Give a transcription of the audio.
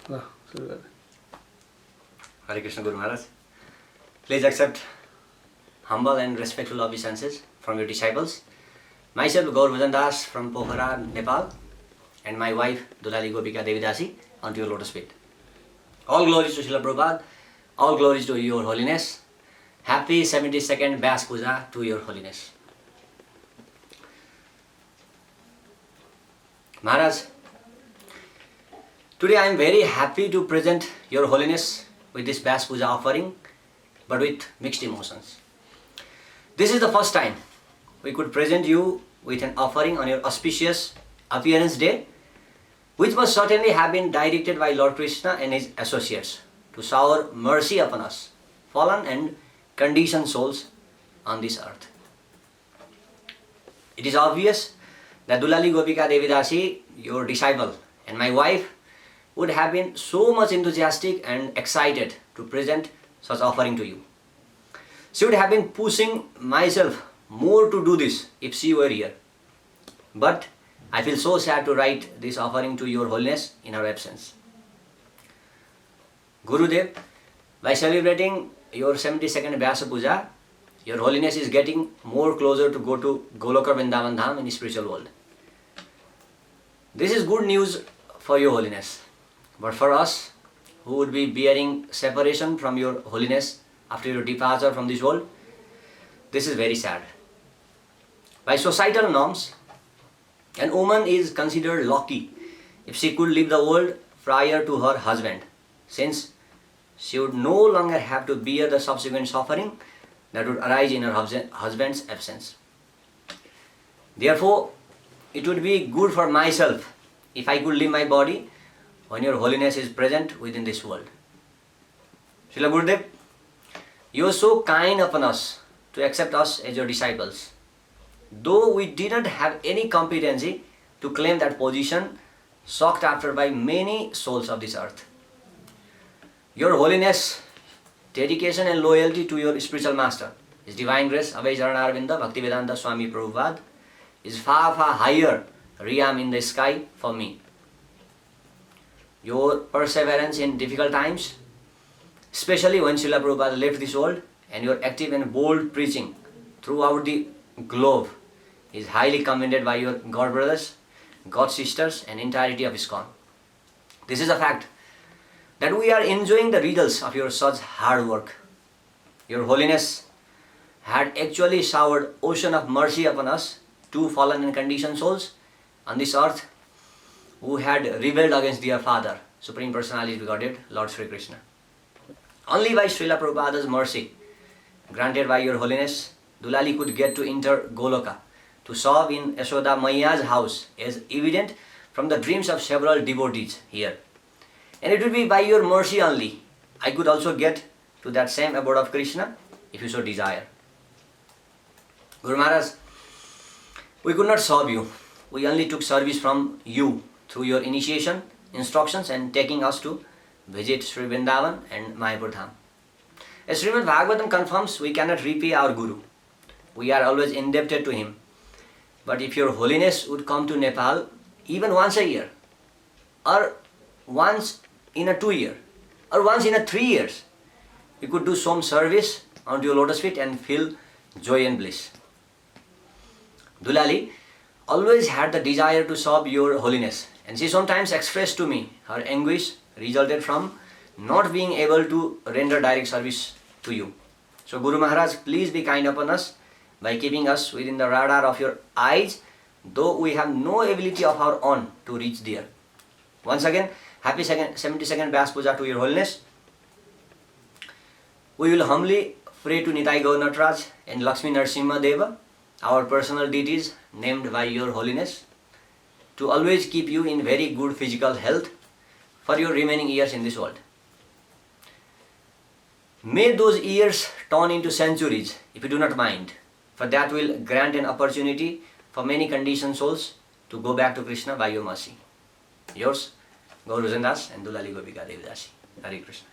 Hare Krishna Guru Maharaj. Please accept humble and respectful obeisances from your disciples. Myself Gaur Bhajan Das from Pokhara, Nepal, and my wife Dulali Gopika Devidasi onto your lotus feet. All glories to Srila Prabhupada, all glories to your holiness. Happy 72nd Vyas Puja to your holiness. Maharaj, today I am very happy to present your holiness with this Vyas Puja offering, but with mixed emotions. This is the first time we could present you with an offering on your auspicious appearance day, which must certainly have been directed by Lord Krishna and his associates to shower mercy upon us, fallen and conditioned souls on this earth. It is obvious that Dulali Gopika Devidasi, your disciple, and my wife would have been so much enthusiastic and excited to present such offering to you. She would have been pushing myself more to do this if she were here. But I feel so sad to write this offering to your holiness in our absence. Gurudev, by celebrating your 72nd Vyasa Puja, your holiness is getting more closer to go to Goloka Vrindavan Dham in the spiritual world. This is good news for your holiness. But for us, who would be bearing separation from your holiness after your departure from this world, this is very sad. By societal norms, an woman is considered lucky if she could leave the world prior to her husband, since she would no longer have to bear the subsequent suffering that would arise in her husband's absence. Therefore, it would be good for myself if I could leave my body when your holiness is present within this world. Srila Gurudev, you are so kind upon us to accept us as your disciples, though we didn't have any competency to claim that position sought after by many souls of this earth. Your holiness, dedication and loyalty to your spiritual master, His Divine Grace Abhay Charanarvinda Bhaktivedanta Swami Prabhupada, is far higher realm in the sky for me. Your perseverance in difficult times, especially when Srila Prabhupada left this world, and your active and bold preaching throughout the globe is highly commended by your God brothers, God sisters and entirety of ISKCON. This is a fact that we are enjoying the results of your such hard work. Your holiness had actually showered ocean of mercy upon us, two fallen and conditioned souls on this earth who had rebelled against their Father, Supreme Personality of Godhead, Lord Sri Krishna. Only by Srila Prabhupada's mercy, granted by your holiness, Dulali could get to enter Goloka, to serve in Yashoda Maiya's house, as evident from the dreams of several devotees here. And it would be by your mercy only I could also get to that same abode of Krishna, if you so desire. Guru Maharaj, we could not serve you. We only took service from you through your initiation, instructions and taking us to visit Sri Vrindavan and Mayapur Dham. As Srimad Bhagavatam confirms, we cannot repay our Guru. We are always indebted to him. But if your holiness would come to Nepal even once a year, or once in a 2 year, or once in a 3 years, you could do some service onto your lotus feet and feel joy and bliss. Dulali always had the desire to serve your holiness, and she sometimes expressed to me her anguish resulted from not being able to render direct service to you. So Guru Maharaj, please be kind upon us by keeping us within the radar of your eyes, though we have no ability of our own to reach there. Once again, happy 72nd Vyas Puja to your holiness. We will humbly pray to Nitai Gaur Nataraj and Lakshmi Narsimha Deva, our personal deities named by your holiness, to always keep you in very good physical health for your remaining years in this world. May those years turn into centuries, if you do not mind, for that will grant an opportunity for many conditioned souls to go back to Krishna by your mercy. Yours, Gaur Bhajan Das and Dulali Gopika Devidasi. Hare Krishna.